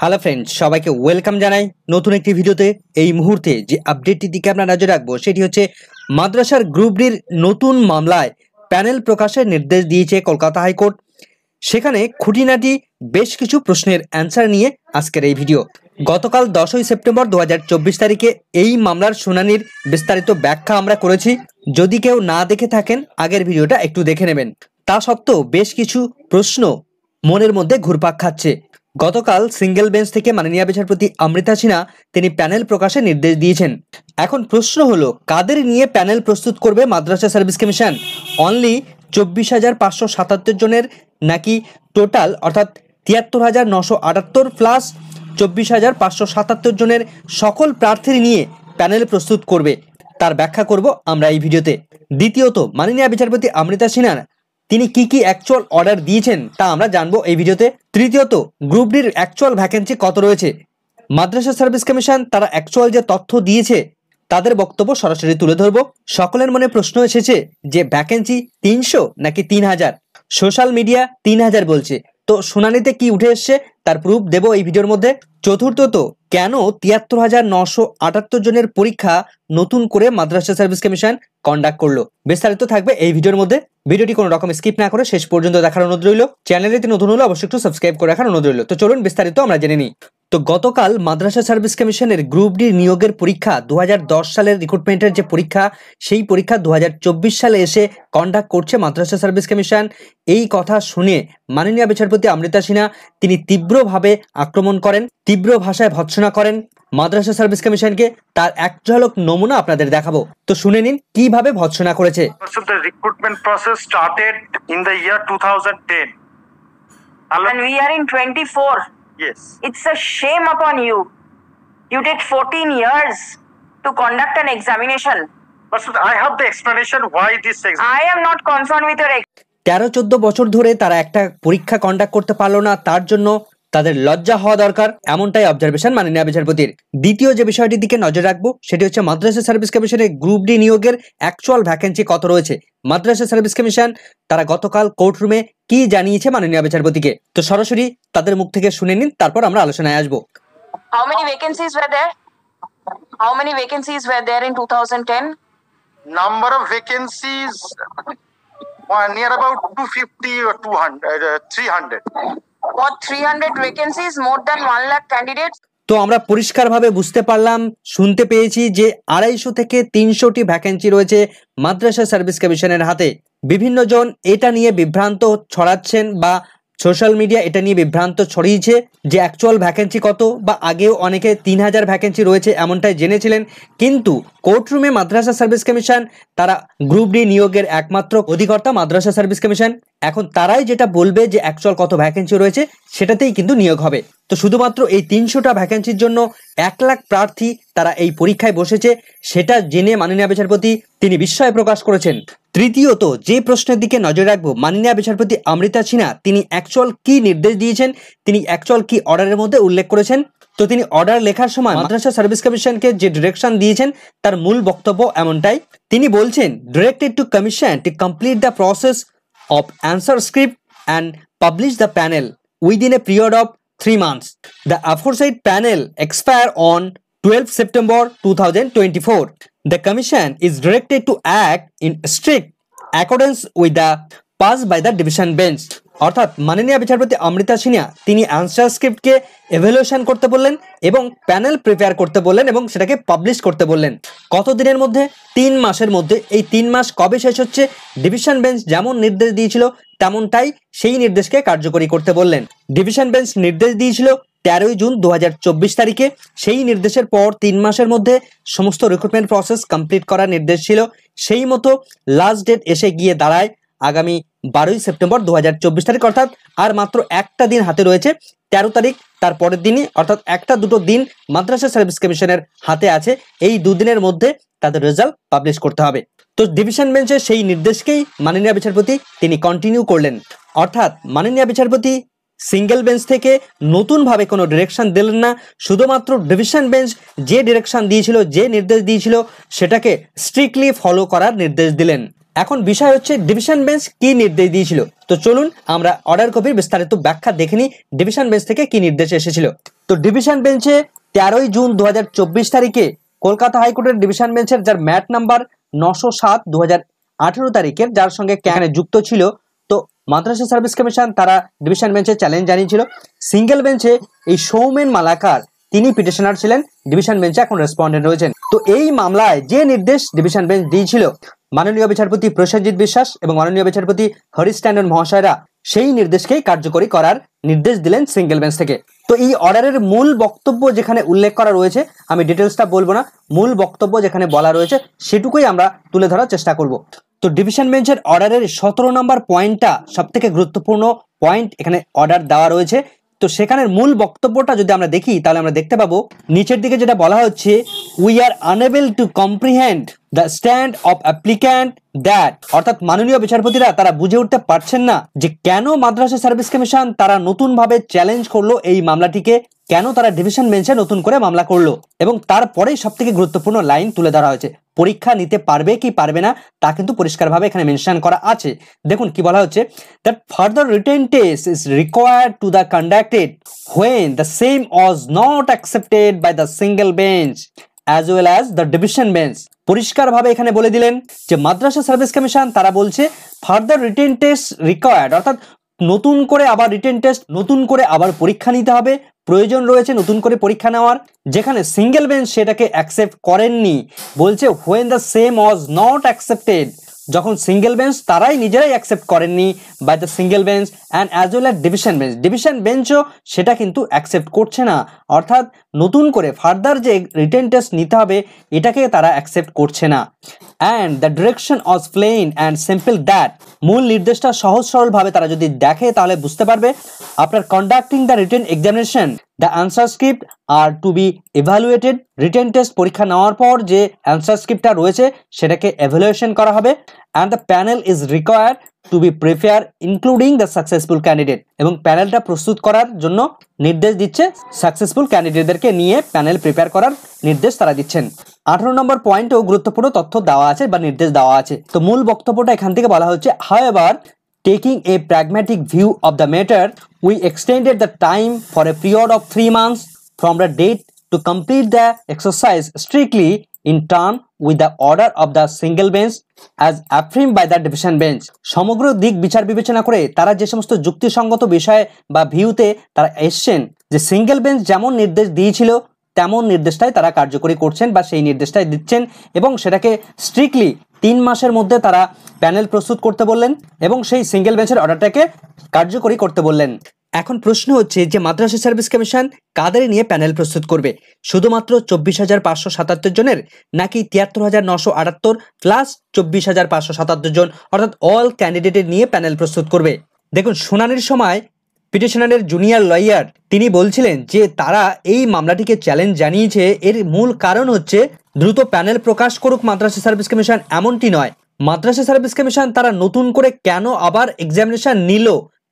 Hello friends, সবাইকে welcome জানাই নতুন একটি ভিডিওতে। এই মুহূর্তে যে আপডেটটির দিকে আমরা নজর রাখবো সেটি হচ্ছে মাদ্রাসার গ্রুপ ডির নতুন মামলায় প্যানেল প্রকাশের নির্দেশ দিয়েছে কলকাতা হাইকোর্ট। সেখানে খুঁটিনাটি বেশ কিছু প্রশ্নের অ্যান্সার নিয়ে আজকের এই ভিডিও। গতকাল 10ই সেপ্টেম্বর 2024 তারিখে এই মামলার শুনানির বিস্তারিত ব্যাখ্যা আমরা করেছি। যদি কেউ না দেখে থাকেন আগের ভিডিওটা একটু দেখে নেবেন। তা সত্ত্বেও বেশ কিছু প্রশ্ন মনের মধ্যে ঘুরপাক খাচ্ছে। গতকাল সিঙ্গেল বেঞ্চ থেকে মাননীয় বিচারপতি অমৃতা সিনহা তিনি প্যানেল প্রকাশের নির্দেশ দিয়েছেন। এখন প্রশ্ন হলো, কাদের নিয়ে প্যানেল প্রস্তুত করবে মাদ্রাসা সার্ভিস কমিশন? অনলি 24,577 জনের, নাকি টোটাল অর্থাৎ 73,978 প্লাস 24,577 জনের সকল প্রার্থী নিয়ে প্যানেল প্রস্তুত করবে? তার ব্যাখ্যা করব আমরা এই ভিডিওতে। দ্বিতীয়ত, মাননীয় বিচারপতি অমৃতা সিনহা তিনি কি অ্যাকচুয়াল অর্ডার দিয়েছেন তা আমরা জানবো এই ভিডিওতে। তৃতীয়ত, গ্রুপ ডির অ্যাকচুয়াল ভ্যাকেন্সি কত রয়েছে? মাদ্রাসা সার্ভিস কমিশন তারা অ্যাকচুয়াল যে তথ্য দিয়েছে তাদের বক্তব্য সরাসরি তুলে ধরবো। সকলের মনে প্রশ্ন এসেছে যে ভ্যাকেন্সি 300 নাকি 3,000। সোশ্যাল মিডিয়া 3,000 বলছে, তো শুনানিতে কি উঠে এসছে তার প্রুফ দেবো এই ভিডিওর মধ্যে। চতুর্থত, কেন 73,978 জনের পরীক্ষা নতুন করে মাদ্রাসা সার্ভিস কমিশন কন্ডাক্ট করলো? বিস্তারিত থাকবে এই ভিডিওর মধ্যে। ভিডিওটি কোনো রকম স্কিপ না করে শেষ পর্যন্ত দেখার অনুরোধ রইল। চ্যানেলটি নতুন হলে অবশ্যই একটু সাবস্ক্রাইব করে রাখার অনুরোধ রইল। তো চলুন বিস্তারিত আমরা জেনে নিই। তো গতকাল মাদ্রাসা সার্ভিস কমিশনের গ্রুপ ডি নিয়োগের পরীক্ষা 2010 সালের রিক্রুটমেন্টের যে পরীক্ষা, সেই পরীক্ষা 2024 সালে এসে কন্ডাক্ট করছে মাদ্রাসা সার্ভিস কমিশন। এই কথা শুনে মাননীয় বিচারপতি অমৃতা সিনহা তিনি তীব্রভাবে আক্রমণ করেন, তীব্র ভাষায় ভৎসনা করেন মাদ্রাসা সার্ভিস কমিশনকে। তার এক ঝলক নমুনা আপনাদের দেখাবো, তো শুনে নিন কিভাবে ভৎসনা করেছে। The recruitment process started in the year 2010. And we are in 24. Yes. It's a shame upon you. You take 14 years to conduct an examination. But I have the explanation why this exam. I am not concerned with your 13-14 বছর ধরে তারা একটা পরীক্ষা conduct করতে পারলো না, তার জন্য তাদের লজ্জা হওয়া দরকার, এমনটাই অবজারভেশন মাননীয় বিচারপতির। দ্বিতীয় যে বিষয়টির দিকে নজর রাখবো সেটি হচ্ছে মাদ্রাসা সার্ভিস কমিশনের গ্রুপ ডি নিয়োগের অ্যাকচুয়াল ভ্যাকেন্সি কত রয়েছে। মাদ্রাসা সার্ভিস কমিশন তারা গতকাল কোর্টরুমে কি জানিয়েছে মাননীয় বিচারপতিকে, তো সরাসরি তাদের মুখ থেকে শুনে নিন, তারপর আমরা আলোচনায় আসবো। How many vacancies were there? How many vacancies were there in 2010? Number of vacancies near about 250 or 200, 300. What, 300 vacancies, more than 1 lakh candidates? তো আমরা পরিষ্কারভাবে বুঝতে পারলাম, শুনতে পেয়েছি যে 250 থেকে 300টি ভ্যাকেন্সি রয়েছে মাদ্রাসা সার্ভিস কমিশনের হাতে। বিভিন্ন জন এটা নিয়ে বিভ্রান্ত ছড়াচ্ছেন বা সোশ্যাল মিডিয়া এটা নিয়ে বিভ্রান্ত ছড়িয়েছে যে অ্যাকচুয়াল ভ্যাকেন্সি কত, বা আগেও অনেকে 3,000 ভ্যাকেন্সি রয়েছে এমনটাই জেনেছিলেন। কিন্তু কোর্টরুমে মাদ্রাসা সার্ভিস কমিশন তারা গ্রুপ ডি নিয়োগের একমাত্র অধিকর্তা মাদ্রাসা সার্ভিস কমিশন। এখন তারাই যেটা বলবে যে অ্যাকচুয়াল কত ভ্যাকেন্সি রয়েছে সেটাতেই কিন্তু নিয়োগ হবে। তো শুধুমাত্র এই 300টা ভ্যাকেন্সির জন্য 1 লাখ প্রার্থী তারা এই পরীক্ষায় বসেছে, সেটা জেনে মাননীয় বিচারপতি তিনি বিস্ময় প্রকাশ করেছেন। তৃতীয়ত যে প্রশ্নের দিকে নজর রাখবো, মাননীয় বিচারপতি অমৃতা সিনহা তিনি অ্যাকচুয়াল কি নির্দেশ দিয়েছেন, তিনি অ্যাকচুয়াল কি অর্ডারের মধ্যে উল্লেখ করেছেন। তো তিনি অর্ডার লেখার সময় মাদ্রাসা সার্ভিস কমিশনকে যে ডিরেকশন দিয়েছেন তার মূল বক্তব্য এমনটাই। তিনি বলছেন, directed to commission to complete the process of answer script and publish the panel within a period of 3 months. The aforesaid panel expire on 12 September 2024. The commission is directed to act in strict accordance with the passed by the division bench. অর্থাৎ মাননীয় বিচারপতি অমৃতা সিনহা তিনি answer স্ক্রিপ্টকে evaluation করতে বললেন এবং panel prepare করতে বললেন এবং সেটাকে পাবলিশ করতে বললেন। কত দিনের মধ্যে? 3 মাসের মধ্যে। এই 3 মাস কবে শেষ হচ্ছে? ডিভিশন বেঞ্চ যেমন নির্দেশ দিয়েছিল তেমনটাই সেই নির্দেশকে কার্যকরী করতে বললেন। ডিভিশন বেঞ্চ নির্দেশ দিয়েছিল 13ই জুন 2024 তারিখে। সেই নির্দেশের পর 3 মাসের মধ্যে সমস্ত রিক্রুটমেন্ট প্রসেস কমপ্লিট করার নির্দেশ ছিল। সেই মতো লাস্ট ডেট এসে গিয়ে দাঁড়ায় আগামী 12ই সেপ্টেম্বর 2024 তারিখ, অর্থাৎ আর মাত্র একটা দিন হাতে রয়েছে। 13 তারিখ তার পরের দিনই, অর্থাৎ 1-2 দিন মাদ্রাসা সার্ভিস কমিশনের হাতে আছে। এই 2 দিনের মধ্যে তাদের রেজাল্ট পাবলিশ করতে হবে। তো ডিভিশন বেঞ্চের সেই নির্দেশকেই মাননীয় বিচারপতি তিনি কন্টিনিউ করলেন। অর্থাৎ মাননীয় বিচারপতি সিঙ্গেল বেঞ্চ থেকে নতুনভাবে কোনো ডিরেকশন দিলেন না, শুধুমাত্র ডিভিশন বেঞ্চ যে ডিরেকশন দিয়েছিল, যে নির্দেশ দিয়েছিল সেটাকে স্ট্রিক্টলি ফলো করার নির্দেশ দিলেন। এখন বিষয় হচ্ছে ডিভিশন বেঞ্চ কি নির্দেশ দিয়েছিল। তো চলুন আমরা অর্ডার কপির বিস্তারিত ব্যাখ্যা দেখে নিই ডিভিশন বেঞ্চ থেকে কি নির্দেশ এসেছিল। তো ডিভিশন বেঞ্চে 13ই জুন 2024 তারিখে কলকাতা হাইকোর্টের ডিভিশন বেঞ্চের যার ম্যাট নাম্বার 907/2018 তারিখের যার সঙ্গে ক্যানে যুক্ত ছিল, তো মাদ্রাসা সার্ভিস কমিশন তারা ডিভিশন বেঞ্চে চ্যালেঞ্জ জানিয়েছিল। সিঙ্গেল বেঞ্চে এই সৌমেন মালাকার তিনি পিটিশনার ছিলেন, ডিভিশন বেঞ্চে এখন রেসপন্ডেন্ট রয়েছেন। তো এই মামলায় যে নির্দেশ ডিভিশন বেঞ্চ দিয়েছিল মাননীয় বিচারপতি প্রসেনজিৎ বিশ্বাস এবং মাননীয় বিচারপতি হরিশ ট্যান্ডন মহাশয়রা সেই নির্দেশকেই কার্যকরী করার নির্দেশ দিলেন সিঙ্গেল বেঞ্চ থেকে। তো এই অর্ডারের মূল বক্তব্য যেখানে উল্লেখ করা রয়েছে, আমি ডিটেলসটা বলবো না, মূল বক্তব্য যেখানে বলা রয়েছে সেটুকুই আমরা তুলে ধরার চেষ্টা করব। তো ডিভিশন বেঞ্চের অর্ডারের 17 নম্বর পয়েন্টটা সব থেকে গুরুত্বপূর্ণ পয়েন্ট, এখানে অর্ডার দেওয়া রয়েছে। তো সেখানের মূল বক্তব্যটা যদি আমরা দেখি তাহলে আমরা দেখতে পাবো নিচের দিকে যেটা বলা হচ্ছে, we are unable to comprehend the stand of applicant that, অর্থাৎ মাননীয় বিচারপতিরা তারা বুঝে উঠতে পারছেন না যে কেন মাদ্রাসা সার্ভিস কমিশন তারা নতুন ভাবে চ্যালেঞ্জ করলো এই মামলাটিকে, কেন তারা ডিভিশন বেঞ্চে নতুন করে মামলা করলো। এবং তারপরেই সব থেকে গুরুত্বপূর্ণ লাইন তুলে ধরা হয়েছে, পরীক্ষা নিতে পারবে কি পারবে না তা কিন্তু পরিষ্কারভাবে এখানে মেনশন করা আছে। দেখুন কি বলা হচ্ছে, that further written test is required to the conducted when the same was not accepted by the single bench as well as the division bench। পরিষ্কারভাবে এখানে বলে দিলেন যে মাদ্রাসা সার্ভিস কমিশন তারা বলছে ফার্দার রিটেন টেস্ট রিকোয়ার্ড, অর্থাৎ নতুন করে আবার রিটেন টেস্ট, নতুন করে আবার পরীক্ষা নিতে হবে, প্রয়োজন রয়েছে নতুন করে পরীক্ষা নেওয়ার, যেখানে সিঙ্গেল বেঞ্চ সেটাকে অ্যাকসেপ্ট করেননি। বলছে when the same was not accepted, যখন সিঙ্গেল বেঞ্চ তারাই নিজেরাই অ্যাকসেপ্ট করেননি by the single bench and as well as division bench, division বেঞ্চও সেটা কিন্তু অ্যাকসেপ্ট করছে না, অর্থাৎ নতুন করে ফার্দার যে রিটেন টেস্ট নিতে হবে এটাকে তারা অ্যাকসেপ্ট করছে না। And the direction was plain and simple that, মূল নির্দেশটা সহজ সরলভাবে তারা যদি দেখে তাহলে বুঝতে পারবে, after conducting the written examination the answer script are to be evaluated, written test পরীক্ষা নেওয়ার পর যে অ্যান্সার স্ক্রিপ্টটা রয়েছে সেটাকে এভালুয়েশন করা হবে। And the panel is required to B prepare including the successful candidate, এবং প্যানেলটা প্রস্তুত করার জন্য নির্দেশ দিচ্ছে, সাকসেসফুল ক্যান্ডিডেটদেরকে নিয়ে প্যানেল প্রিপেয়ার করার নির্দেশ তারা দিচ্ছেন। 18 নম্বর পয়েন্টেও গুরুত্বপূর্ণ তথ্য দেওয়া আছে বা নির্দেশ দেওয়া আছে। তো মূল বক্তব্যটা এখান থেকে বলা হচ্ছে, however, taking a pragmatic view of the matter, we extended the time for a period of 3 months from the date to complete the exercise strictly in turn with the order of the single bench as affirmed by the division bench। সমগ্র দিক বিচার বিবেচনা করে তারা যে সমস্ত যুক্তিসঙ্গত বিষয় বা ভিউতে তারা এসছেন, যে সিঙ্গেল বেঞ্চ যেমন নির্দেশ দিয়েছিল তেমন নির্দেশটাই তারা কার্যকরী করছেন বা সেই নির্দেশটাই দিচ্ছেন, এবং সেটাকে স্ট্রিক্টলি 3 মাসের মধ্যে তারা প্যানেল প্রস্তুত করতে বললেন এবং সেই সিঙ্গেল বেঞ্চের অর্ডারটাকে কার্যকরী করতে বললেন। এখন প্রশ্ন হচ্ছে যে মাদ্রাসা সার্ভিস কমিশন কাদের নিয়ে প্যানেল প্রস্তুত করবে, শুধুমাত্র 24,577 জনের, নাকি 73,978 প্লাস 24,577 জন, অর্থাৎ অল ক্যান্ডিডেটের নিয়ে প্যানেল প্রস্তুত করবে? দেখুন, শুনানির সময় পিটিশনারের জুনিয়র লয়ার তিনি বলছিলেন যে তারা এই মামলাটিকে চ্যালেঞ্জ জানিয়েছে, এর মূল কারণ হচ্ছে দ্রুত প্যানেল প্রকাশ করুক মাদ্রাসা সার্ভিস কমিশন, এমনটি নয়, মাদ্রাসা সার্ভিস কমিশন তারা নতুন করে কেন আবার এক্সামিনেশন নিল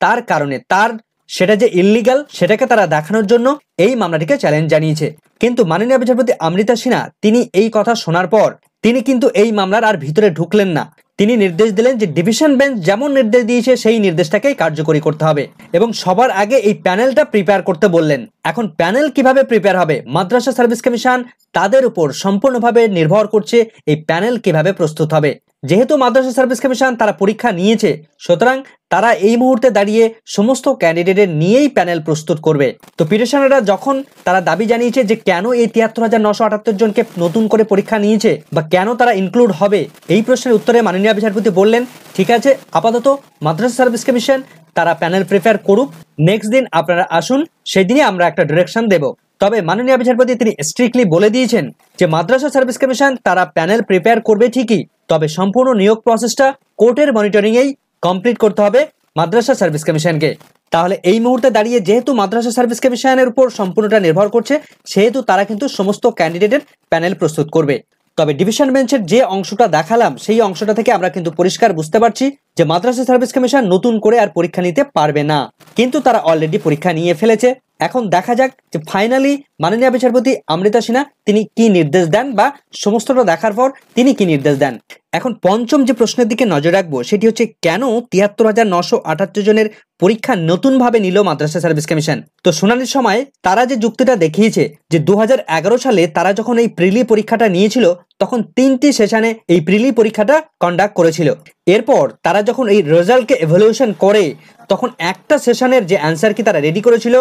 তার কারণে, তার সেটা যে ইললিগাল সেটাকে তারা দেখানোর জন্য এই মামলাটিকে চ্যালেঞ্জ জানিয়েছে। কিন্তু মাননীয় বিচারপতি অমৃতা সিনহা তিনি এই কথা শোনার পর তিনি কিন্তু এই মামলার আর ভিতরে ঢুকলেন না, তিনি নির্দেশ দিলেন যে ডিভিশন বেঞ্চ যেমন নির্দেশ দিয়েছে সেই নির্দেশটাকেই কার্যকরী করতে হবে এবং সবার আগে এই প্যানেলটা প্রিপেয়ার করতে বললেন। এখন প্যানেল কিভাবে প্রিপেয়ার হবে, মাদ্রাসা সার্ভিস কমিশন তাদের উপর সম্পূর্ণভাবে নির্ভর করছে এই প্যানেল কিভাবে প্রস্তুত হবে। যেহেতু মাদ্রাসা সার্ভিস কমিশন তারা পরীক্ষা নিয়েছে, সুতরাং তারা এই মুহূর্তে দাঁড়িয়ে সমস্ত ক্যান্ডিডেটের নিয়েই প্যানেল প্রস্তুত করবে। তো পিটিশনাররা যখন তারা দাবি জানিয়েছে যে কেন এই 73,978 জনকে নতুন করে পরীক্ষা নিয়েছে বা কেন তারা ইনক্লুড হবে, এই প্রশ্নের উত্তরে মাননীয় বিচারপতি বললেন, ঠিক আছে, আপাতত মাদ্রাসা সার্ভিস কমিশন তারা প্যানেল প্রিপেয়ার করুক, নেক্সট দিন আপনারা আসুন, সেই দিনই আমরা একটা ডিরেকশন দেব। তবে মাননীয় বিচারপতি তিনি স্ট্রিক্টলি বলে দিয়েছেন যে মাদ্রাসা সার্ভিস কমিশন তারা প্যানেল প্রিপেয়ার করবে ঠিকই, তবে সম্পূর্ণ নিয়োগ প্রসেসটা কোর্টের মনিটরিংয়েই কমপ্লিট করতে হবে মাদ্রাসা সার্ভিস কমিশনকে। তাহলে এই মুহূর্তে দাঁড়িয়ে যেহেতু মাদ্রাসা সার্ভিস কমিশনের উপর সম্পূর্ণটা নির্ভর করছে, সেহেতু তারা কিন্তু সমস্ত ক্যান্ডিডেটের প্যানেল প্রস্তুত করবে। তবে ডিভিশন বেঞ্চের যে অংশটা দেখালাম সেই অংশটা থেকে আমরা কিন্তু পরিষ্কার বুঝতে পারছি যে মাদ্রাসা সার্ভিস কমিশন নতুন করে আর পরীক্ষা নিতে পারবে না, কিন্তু তারা অলরেডি পরীক্ষা নিয়ে ফেলেছে এখন দেখা যাক যে ফাইনালি মাননীয় বিচারপতি অমৃতা সিনহা তিনি কি নির্দেশ দেন বা সমস্তটা দেখার পর তিনি কি নির্দেশ দেন। এখন পঞ্চম যে প্রশ্নের দিকে নজর রাখবো সেটি হচ্ছে কেন ৭৩,৯৭৮ জনের পরীক্ষা নতুনভাবে নিল মাদ্রাসা সার্ভিস কমিশন। তো শুনানির সময় তারা যে যুক্তিটা দেখিয়েছে যে ২০১১ সালে তারা যখন এই প্রিলি পরীক্ষাটা নিয়েছিল তখন ৩টি সেশনে এই প্রিলি পরীক্ষাটা কন্ডাক্ট করেছিল। এরপর তারা যখন এই রেজাল্টকে এভালুয়েশন করে তখন একটা সেশনের যে অ্যান্সার কি তারা রেডি করেছিল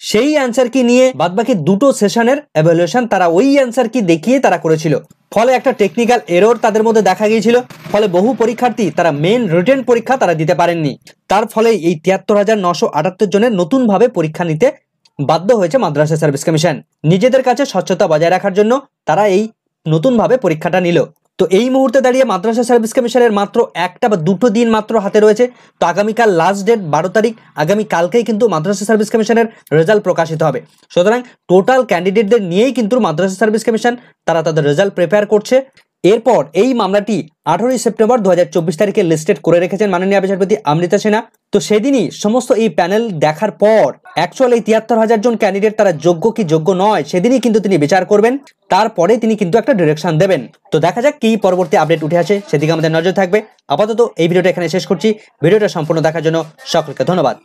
সেই অ্যান্সার কি নিয়ে বাদবাকি দুটো সেশনের এভালুয়েশন তারা ওই অ্যান্সার কি দেখিয়ে তারা করেছিল। ফলে একটা টেকনিক্যাল এরর তাদের মধ্যে দেখা গিয়েছিল। ফলে বহু পরীক্ষার্থী তারা মেন রিটেন পরীক্ষা তারা দিতে পারেননি। তার ফলে এই ৭৩,৯৭৮ জনের নতুনভাবে পরীক্ষা নিতে বাধ্য হয়েছে মাদ্রাসা সার্ভিস কমিশন। নিজেদের কাছে স্বচ্ছতা বজায় রাখার জন্য তারা এই নতুনভাবে পরীক্ষাটা নিল। তো এই মুহূর্তে দাঁড়িয়ে মাদ্রাসা সার্ভিস কমিশনের মাত্র একটা বা দুটো দিন মাত্র হাতে রয়েছে। তো আগামীকাল লাস্ট ডেট ১২ তারিখ, আগামীকালকেই কিন্তু মাদ্রাসা সার্ভিস কমিশনের রেজাল্ট প্রকাশিত হবে। সুতরাং টোটাল ক্যান্ডিডেটদের নিয়েই কিন্তু মাদ্রাসা সার্ভিস কমিশন তারা তাদের রেজাল্ট প্রিপেয়ার করছে। এরপর এই মামলাটি 18 সেপ্টেম্বর 2024 তারিখে লিস্টেড করে রেখেছেন মাননীয় বিচারপতি অমৃতা সিনহা। তো সেদিনই সমস্ত এই প্যানেল দেখার পর অ্যাকচুয়ালি ৭৩,০০০ জন ক্যান্ডিডেট তারা যোগ্য কি যোগ্য নয় সেদিনই কিন্তু তিনি বিচার করবেন। তারপরে তিনি কিন্তু একটা ডিরেকশন দেবেন। তো দেখা যাক কি পরবর্তী আপডেট উঠে আসে, সেদিকে আমাদের নজর থাকবে। আপাতত এই ভিডিওটা এখানে শেষ করছি। ভিডিওটা সম্পূর্ণ দেখার জন্য সকলকে ধন্যবাদ।